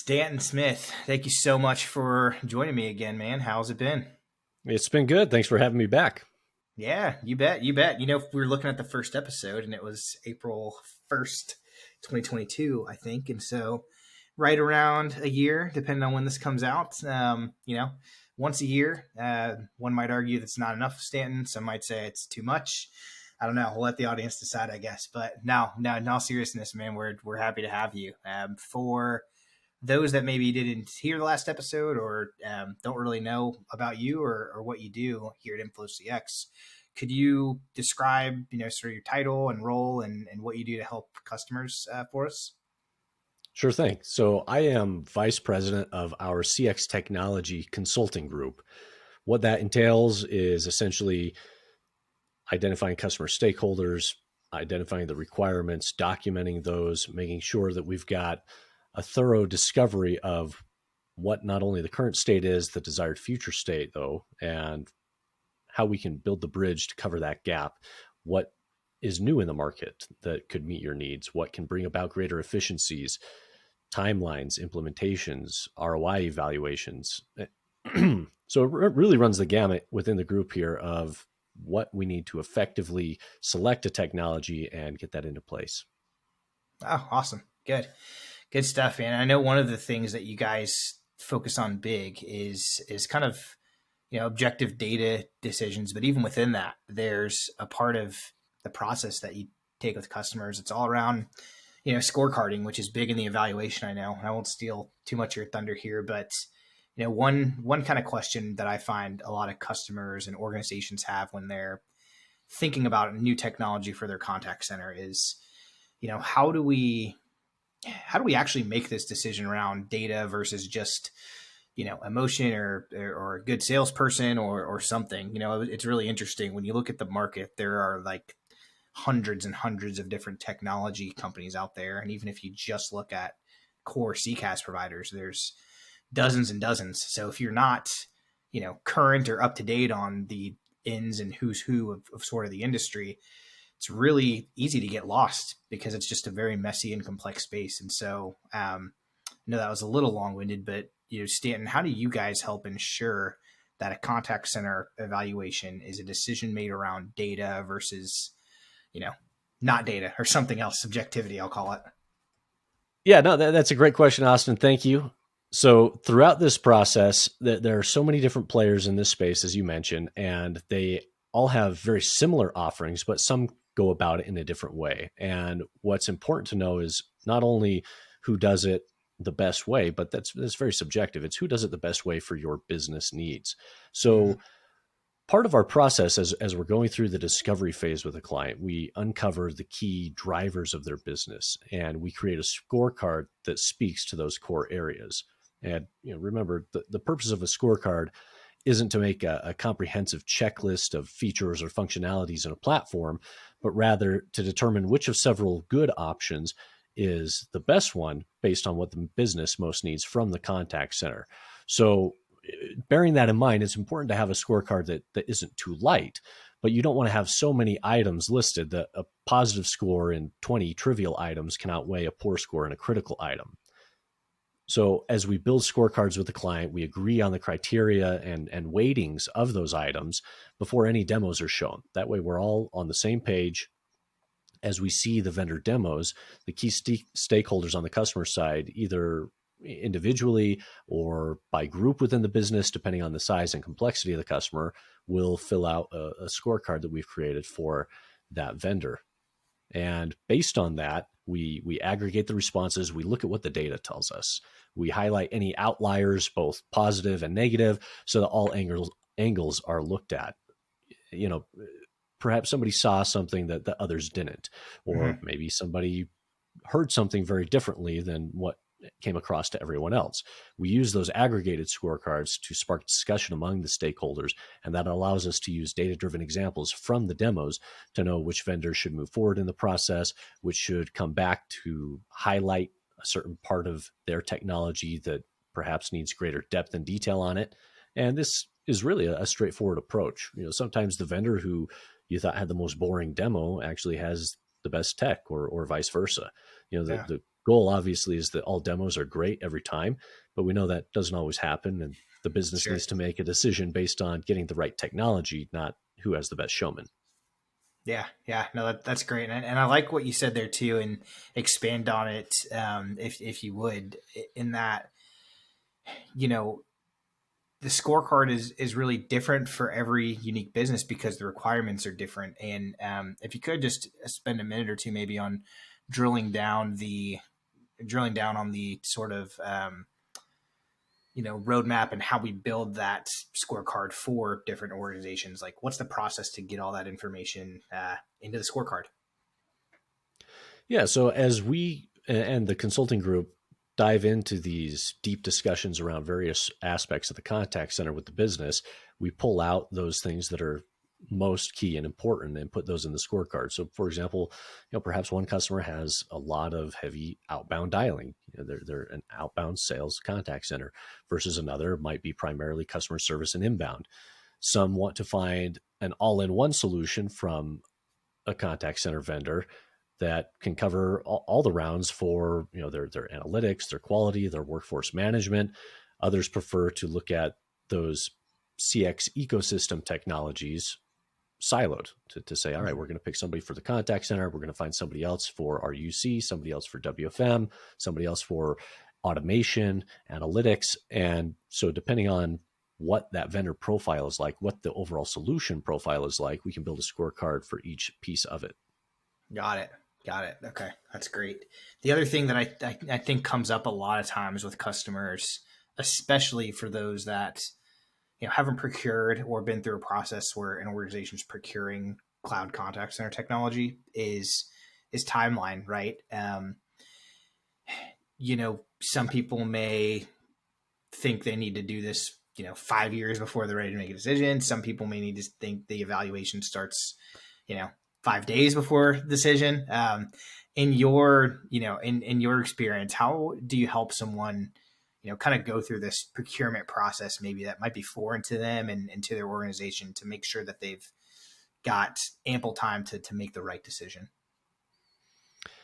Stanton Smith, thank you so much for joining me again, man. How's it been? It's been good. Thanks for having me back. Yeah, you bet. You bet. We were looking at the first episode and it was April 1st, 2022, I think. And so right around a year, depending on when this comes out, once a year, one might argue that's not enough, Stanton. Some might say it's too much. I don't know. We'll let the audience decide, I guess. But no, in all seriousness, man, we're happy to have you. For those that maybe didn't hear the last episode or don't really know about you or what you do here at InflowCX, could you describe, sort of your title and role and what you do to help customers for us? Sure thing. So I am vice president of our CX technology consulting group. What that entails is essentially identifying customer stakeholders, identifying the requirements, documenting those, making sure that we've got a thorough discovery of what not only the current state is, the desired future state, though, and how we can build the bridge to cover that gap. What is new in the market that could meet your needs? What can bring about greater efficiencies, timelines, implementations, ROI evaluations? So it really runs the gamut within the group here of what we need to effectively select a technology and get that into place. Oh, awesome. Good stuff, man. I know one of the things that you guys focus on big is kind of, objective data decisions. But even within that, there's a part of the process that you take with customers. It's all around, scorecarding, which is big in the evaluation. I know I won't steal too much of your thunder here, but one kind of question that I find a lot of customers and organizations have when they're thinking about new technology for their contact center is, how do we actually make this decision around data versus just, emotion or a good salesperson or something? It's really interesting when you look at the market. There are like hundreds and hundreds of different technology companies out there. And even if you just look at core CCaaS providers, there's dozens and dozens. So if you're not, current or up to date on the ins and who's who of sort of the industry, it's really easy to get lost because it's just a very messy and complex space. And so I know that was a little long-winded, but Stanton, how do you guys help ensure that a contact center evaluation is a decision made around data versus, not data or something else, subjectivity, I'll call it? Yeah, no, that's a great question, Austin. Thank you. So throughout this process, there are so many different players in this space, as you mentioned, and they all have very similar offerings, but some go about it in a different way. And what's important to know is not only who does it the best way, but that's very subjective. It's who does it the best way for your business needs. So part of our process as we're going through the discovery phase with a client, we uncover the key drivers of their business and we create a scorecard that speaks to those core areas. And remember, the purpose of a scorecard isn't to make a comprehensive checklist of features or functionalities in a platform, but rather to determine which of several good options is the best one based on what the business most needs from the contact center. So bearing that in mind, it's important to have a scorecard that isn't too light, but you don't want to have so many items listed that a positive score in 20 trivial items can outweigh a poor score in a critical item. So as we build scorecards with the client, we agree on the criteria and weightings of those items before any demos are shown. That way we're all on the same page. As we see the vendor demos, the key stakeholders on the customer side, either individually or by group within the business, depending on the size and complexity of the customer, will fill out a scorecard that we've created for that vendor. And based on that, we aggregate the responses. We look at what the data tells us. We highlight any outliers, both positive and negative, so that all angles are looked at. Perhaps somebody saw something that the others didn't, or maybe somebody heard something very differently than what came across to everyone else. We use those aggregated scorecards to spark discussion among the stakeholders, and that allows us to use data-driven examples from the demos to know which vendors should move forward in the process, which should come back to highlight a certain part of their technology that perhaps needs greater depth and detail on it. And this is really a straightforward approach. Sometimes the vendor who you thought had the most boring demo actually has the best tech, or vice versa. The goal obviously is that all demos are great every time, but we know that doesn't always happen. And the business Sure. needs to make a decision based on getting the right technology, not who has the best showman. Yeah, yeah, no, that's great, and I like what you said there too, and expand on it, if you would, in that, you know, the scorecard is really different for every unique business because the requirements are different, and if you could just spend a minute or two maybe on drilling down on the sort of roadmap and how we build that scorecard for different organizations, like what's the process to get all that information into the scorecard? Yeah. So as we and the consulting group dive into these deep discussions around various aspects of the contact center with the business, we pull out those things that are most key and important and put those in the scorecard. So for example, perhaps one customer has a lot of heavy outbound dialing. They're an outbound sales contact center versus another might be primarily customer service and inbound. Some want to find an all-in-one solution from a contact center vendor that can cover all the rounds for their analytics, their quality, their workforce management. Others prefer to look at those CX ecosystem technologies siloed to say, all right, we're going to pick somebody for the contact center. We're going to find somebody else for our UC, somebody else for WFM, somebody else for automation, analytics. And so depending on what that vendor profile is like, what the overall solution profile is like, we can build a scorecard for each piece of it. Got it. Okay, that's great. The other thing that I think comes up a lot of times with customers, especially for those that haven't procured or been through a process where an organization is procuring cloud contact center technology, is timeline, right? Some people may think they need to do this 5 years before they're ready to make a decision. Some people may need to think the evaluation starts 5 days before decision. In your in your experience, how do you help someone kind of go through this procurement process, maybe that might be foreign to them and to their organization, to make sure that they've got ample time to make the right decision?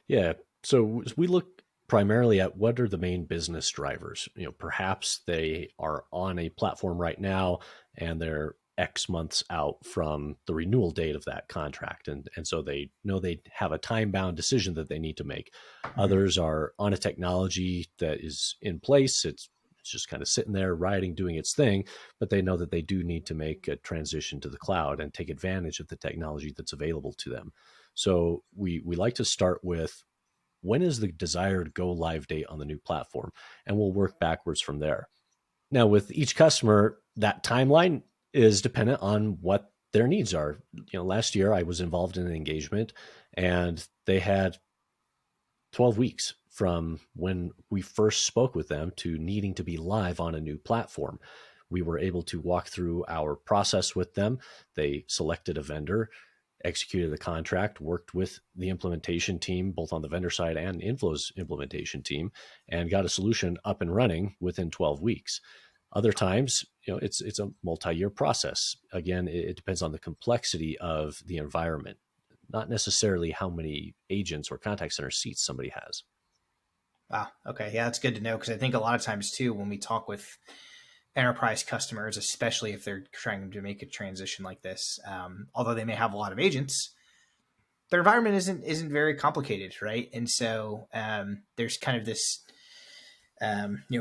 Yeah. So we look primarily at what are the main business drivers. Perhaps they are on a platform right now and they're X months out from the renewal date of that contract. And so they know they have a time-bound decision that they need to make. Mm-hmm. Others are on a technology that is in place. It's just kind of sitting there riding, doing its thing, but they know that they do need to make a transition to the cloud and take advantage of the technology that's available to them. So we like to start with, when is the desired go live date on the new platform? And we'll work backwards from there. Now, with each customer, that timeline is dependent on what their needs are. Last year I was involved in an engagement and they had 12 weeks from when we first spoke with them to needing to be live on a new platform. We were able to walk through our process with them. They selected a vendor, executed the contract, worked with the implementation team, both on the vendor side and Inflow's implementation team, and got a solution up and running within 12 weeks. Other times, it's a multi-year process. Again, it depends on the complexity of the environment, not necessarily how many agents or contact center seats somebody has. Wow. Okay. Yeah, that's good to know, because I think a lot of times too, when we talk with enterprise customers, especially if they're trying to make a transition like this, although they may have a lot of agents, their environment isn't very complicated, right? And so there's kind of this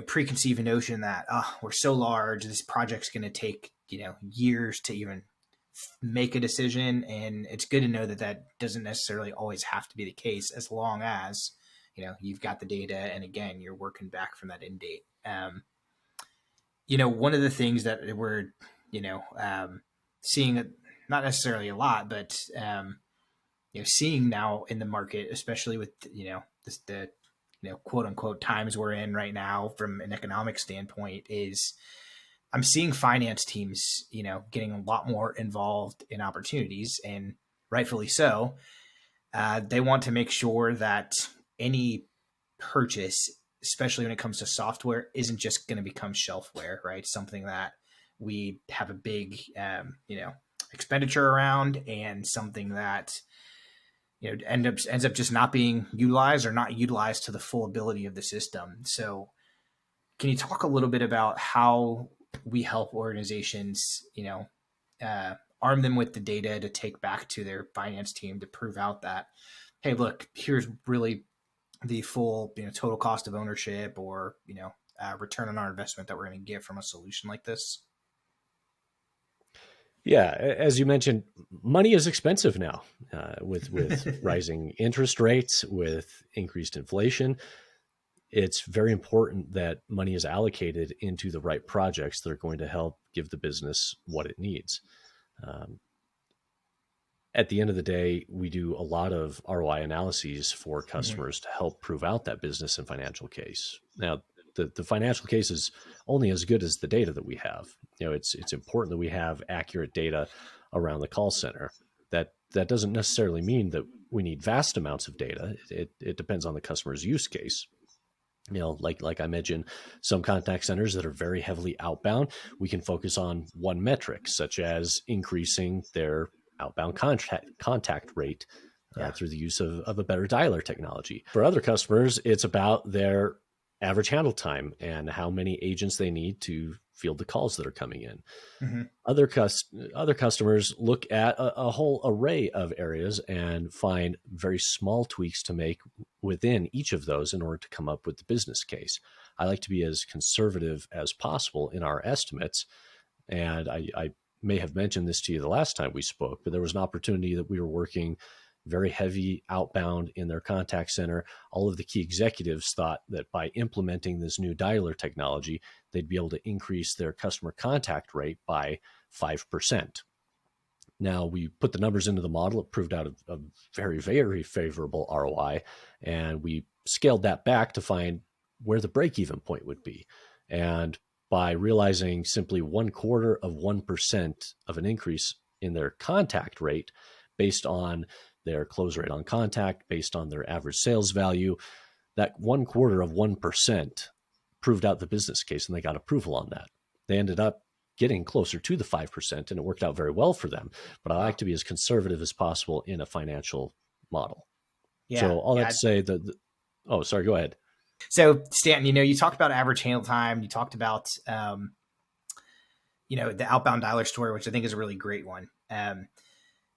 preconceived notion that we're so large, this project's going to take years to even make a decision. And it's good to know that that doesn't necessarily always have to be the case, as long as you've got the data, and again, you're working back from that end date. One of the things that we're seeing, not necessarily a lot, but seeing now in the market, especially with the quote unquote times we're in right now from an economic standpoint, is I'm seeing finance teams getting a lot more involved in opportunities, and rightfully so. They want to make sure that any purchase, especially when it comes to software, isn't just going to become shelfware, right? Something that we have a big expenditure around, and something that ends up just not being utilized or not utilized to the full ability of the system. So can you talk a little bit about how we help organizations, arm them with the data to take back to their finance team to prove out that, hey, look, here's really the full, total cost of ownership or, return on our investment that we're going to get from a solution like this? Yeah, as you mentioned, money is expensive now with rising interest rates, with increased inflation. It's very important that money is allocated into the right projects that are going to help give the business what it needs. At the end of the day, we do a lot of ROI analyses for customers to help prove out that business and financial case. Now, the financial case is only as good as the data that we have. It's important that we have accurate data around the call center. That doesn't necessarily mean that we need vast amounts of data. It depends on the customer's use case. Like I mentioned, some contact centers that are very heavily outbound, we can focus on one metric, such as increasing their outbound contact rate through the use of a better dialer technology. For other customers, it's about their average handle time and how many agents they need to field the calls that are coming in. Mm-hmm. Other customers look at a whole array of areas and find very small tweaks to make within each of those in order to come up with the business case. I like to be as conservative as possible in our estimates. And I may have mentioned this to you the last time we spoke, but there was an opportunity that we were working very heavy outbound in their contact center. All of the key executives thought that by implementing this new dialer technology, they'd be able to increase their customer contact rate by 5%. Now, we put the numbers into the model. It proved out a very, very favorable ROI, and we scaled that back to find where the break-even point would be. And by realizing simply 0.25% of an increase in their contact rate based on their close rate on contact, based on their average sales value, that 0.25% proved out the business case, and they got approval on that. They ended up getting closer to the 5%, and it worked out very well for them. But I like to be as conservative as possible in a financial model. Yeah, so all that to say that, oh, sorry, go ahead. So Stanton, you talked about average handle time. You talked about, the outbound dialer story, which I think is a really great one.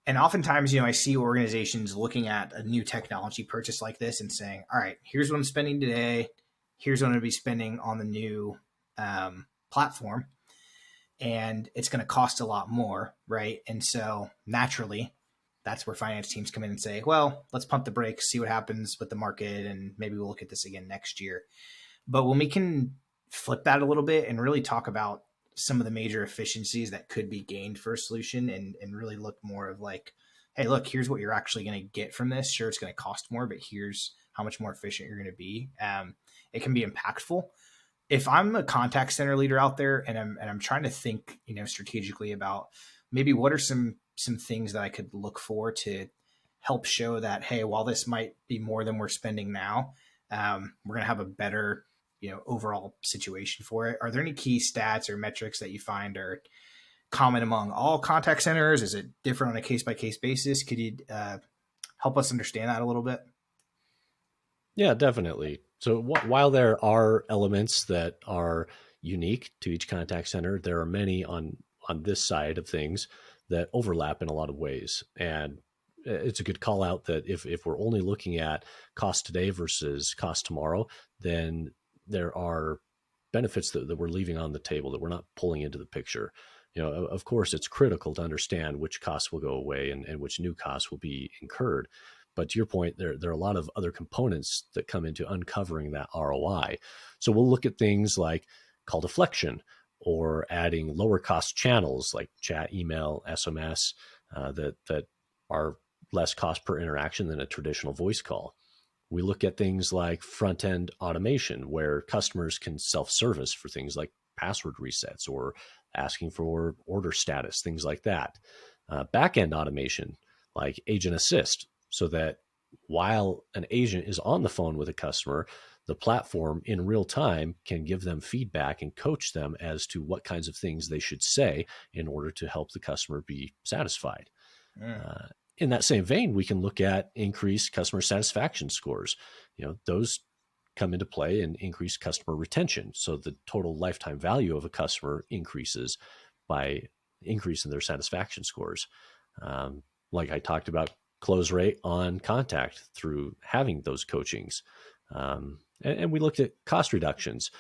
And oftentimes, I see organizations looking at a new technology purchase like this and saying, all right, here's what I'm spending today. Here's what I'm going to be spending on the new platform. And it's going to cost a lot more, right? And so naturally, that's where finance teams come in and say, well, let's pump the brakes, see what happens with the market, and maybe we'll look at this again next year. But when we can flip that a little bit and really talk about some of the major efficiencies that could be gained for a solution and really look more of like, hey, look, here's what you're actually going to get from this. Sure, it's going to cost more, but here's how much more efficient you're going to be. It can be impactful. If I'm a contact center leader out there and I'm trying to think, strategically about maybe what are some things that I could look for to help show that, hey, while this might be more than we're spending now, we're going to have a better, overall situation for it. Are there any key stats or metrics that you find are common among all contact centers? Is it different on a case-by-case basis? Could you help us understand that a little bit? Yeah, definitely. So while there are elements that are unique to each contact center, there are many on this side of things that overlap in a lot of ways. And it's a good call out that if we're only looking at cost today versus cost tomorrow, then there are benefits that we're leaving on the table that we're not pulling into the picture. Of course, it's critical to understand which costs will go away and which new costs will be incurred. But to your point, there are a lot of other components that come into uncovering that ROI. So we'll look at things like call deflection or adding lower cost channels like chat, email, SMS that are less cost per interaction than a traditional voice call. We look at things like front-end automation where customers can self-service for things like password resets or asking for order status, things like that. Back-end automation like agent assist, so that while an agent is on the phone with a customer, the platform in real time can give them feedback and coach them as to what kinds of things they should say in order to help the customer be satisfied. in that same vein, we can look at increased customer satisfaction scores. Those come into play in increased customer retention. So the total lifetime value of a customer increases by increasing their satisfaction scores. Like I talked about, close rate on contact through having those coachings. And we looked at cost reductions,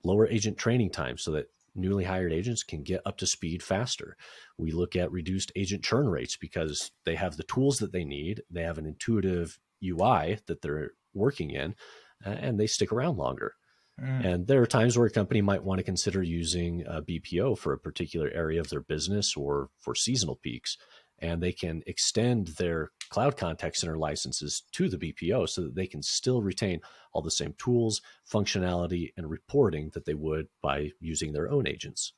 lower agent training time so that newly hired agents can get up to speed faster. We look at reduced agent churn rates because they have the tools that they need. They have an intuitive UI that they're working in, and they stick around longer. And there are times where a company might want to consider using a BPO for a particular area of their business or for seasonal peaks. And they can extend their cloud contact center licenses to the BPO so that they can still retain all the same tools, functionality, and reporting that they would by using their own agents.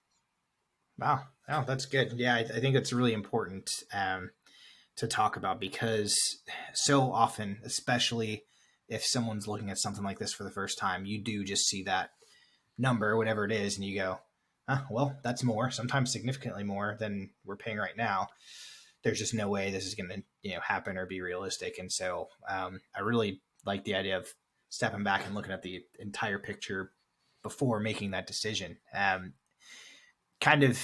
Wow. Oh, that's good. Yeah, I think it's really important to talk about, because so often, especially if someone's looking at something like this for the first time, you do just see that number, whatever it is, and you go, well, that's more, sometimes significantly more than we're paying right now. There's just no way this is going to happen or be realistic. And so I really like the idea of stepping back and looking at the entire picture before making that decision. Kind of,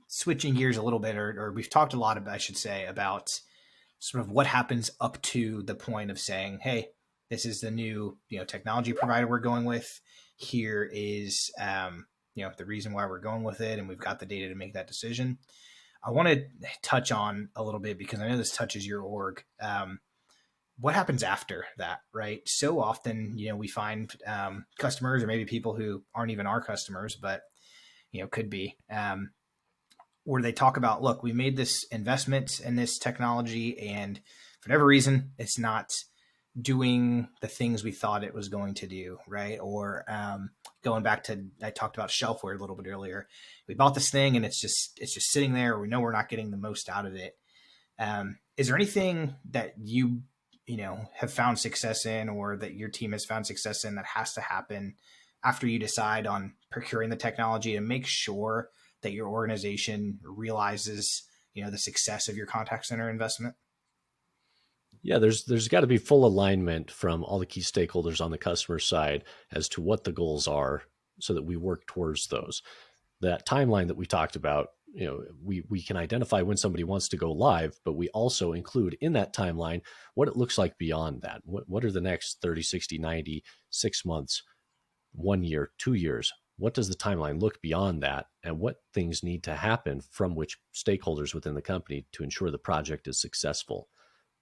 switching gears a little bit, or we've talked a lot about, I should say, about sort of what happens up to the point of saying, hey, this is the new, technology provider we're going with. Here is, the reason why we're going with it. And we've got the data to make that decision. I want to touch on a little bit, because I know this touches your org. What happens after that, right? So often, we find customers, or maybe people who aren't even our customers, but, could be, where they talk about, look, we made this investment in this technology, and for whatever reason, it's not doing the things we thought it was going to do, right? Or going back to, I talked about shelfware a little bit earlier. We bought this thing and it's just sitting there. We know we're not getting the most out of it. Is there anything that you have found success in, or that your team has found success in, that has to happen after you decide on procuring the technology to make sure that your organization realizes, the success of your contact center investment? Yeah, there's got to be full alignment from all the key stakeholders on the customer side as to what the goals are, so that we work towards those. That timeline that we talked about, we can identify when somebody wants to go live, but we also include in that timeline what it looks like beyond that. What are the next 30, 60, 90, 6 months, 1 year, 2 years? What does the timeline look beyond that? And what things need to happen from which stakeholders within the company to ensure the project is successful?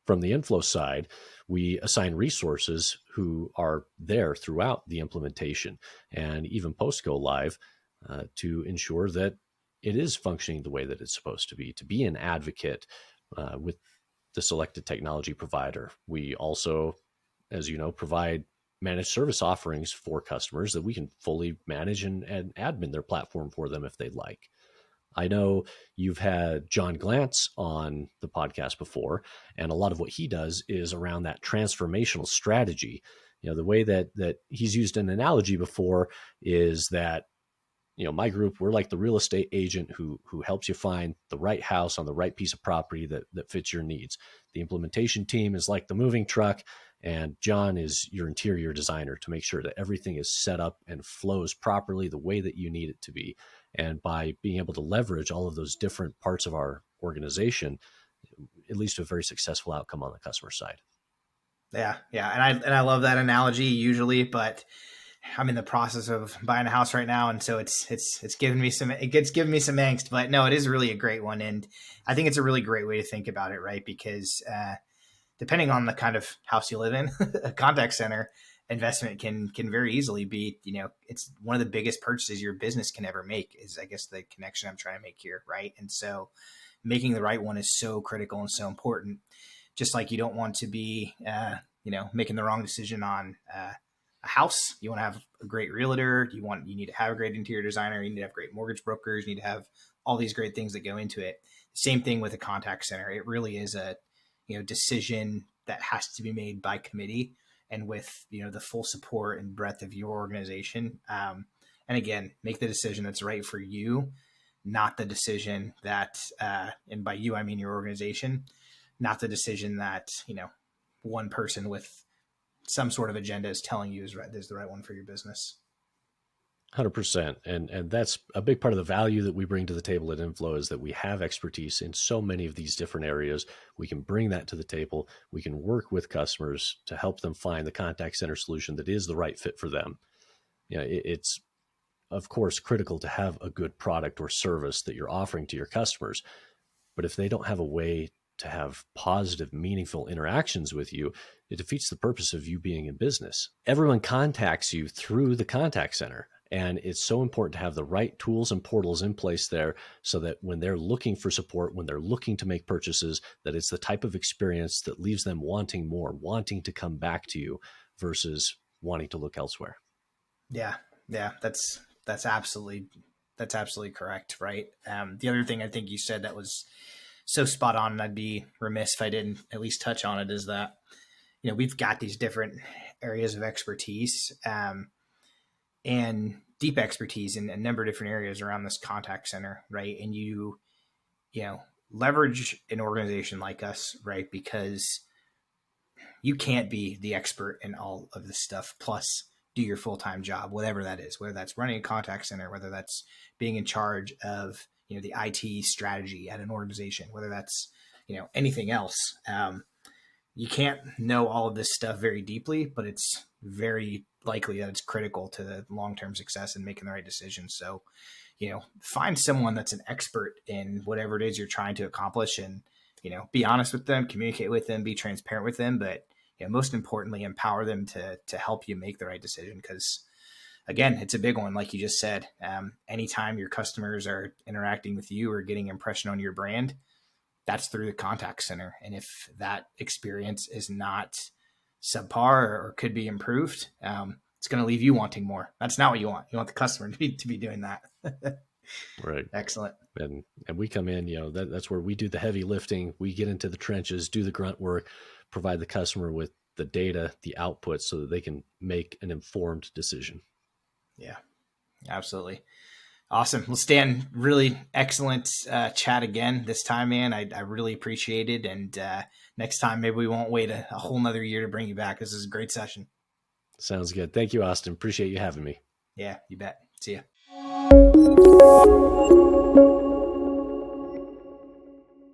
From the Inflow side, we assign resources who are there throughout the implementation and even post go live to ensure that it is functioning the way that it's supposed to be an advocate with the selected technology provider. We also, as you know, provide managed service offerings for customers that we can fully manage and admin their platform for them if they'd like. I know you've had John Glantz on the podcast before, and a lot of what he does is around that transformational strategy. The way that he's used an analogy before is that, my group, we're like the real estate agent who helps you find the right house on the right piece of property that fits your needs. The implementation team is like the moving truck, and John is your interior designer to make sure that everything is set up and flows properly the way that you need it to be. And by being able to leverage all of those different parts of our organization, it leads to a very successful outcome on the customer side. Yeah. And I love that analogy usually, but I'm in the process of buying a house right now. And so it's given me some angst, but no, it is really a great one. And I think it's a really great way to think about it, right? Because depending on the kind of house you live in, a contact center investment can very easily be, it's one of the biggest purchases your business can ever make, is, I guess, the connection I'm trying to make here. Right. And so making the right one is so critical and so important. Just like you don't want to be, making the wrong decision on a house. You want to have a great realtor. You need to have a great interior designer. You need to have great mortgage brokers. You need to have all these great things that go into it. Same thing with a contact center. It really is a, decision that has to be made by committee, and with, the full support and breadth of your organization. And again, make the decision that's right for you. not the decision that, and by you, I mean your organization, not the decision that, one person with some sort of agenda is telling you is the right one for your business. 100%. And that's a big part of the value that we bring to the table at Inflow, is that we have expertise in so many of these different areas. We can bring that to the table. We can work with customers to help them find the contact center solution that is the right fit for them. It's of course critical to have a good product or service that you're offering to your customers. But if they don't have a way to have positive, meaningful interactions with you, it defeats the purpose of you being in business. Everyone contacts you through the contact center. And it's so important to have the right tools and portals in place there, so that when they're looking for support, when they're looking to make purchases, that it's the type of experience that leaves them wanting more, wanting to come back to you versus wanting to look elsewhere. Yeah. That's absolutely correct. Right. The other thing I think you said that was so spot on, and I'd be remiss if I didn't at least touch on it, is that, we've got these different areas of expertise, and deep expertise in a number of different areas around this contact center. Right. And you leverage an organization like us, right? Because you can't be the expert in all of this stuff, plus do your full-time job, whatever that is, whether that's running a contact center, whether that's being in charge of, the IT strategy at an organization, whether that's, anything else. You can't know all of this stuff very deeply, but it's very likely that it's critical to the long-term success and making the right decisions. So, find someone that's an expert in whatever it is you're trying to accomplish, and, be honest with them, communicate with them, be transparent with them, but most importantly, empower them to help you make the right decision. Because again, it's a big one. Like you just said, anytime your customers are interacting with you or getting impression on your brand, that's through the contact center. And if that experience is not subpar or could be improved, it's going to leave you wanting more. That's not what you want. You want the customer to be doing that. Right. Excellent. And we come in, that's where we do the heavy lifting. We get into the trenches, do the grunt work, provide the customer with the data, the output, so that they can make an informed decision. Yeah, absolutely. Awesome. Well, Stan, really excellent chat again this time, man. I really appreciate it. And next time, maybe we won't wait a whole nother year to bring you back. This is a great session. Sounds good. Thank you, Austin. Appreciate you having me. Yeah, you bet. See ya.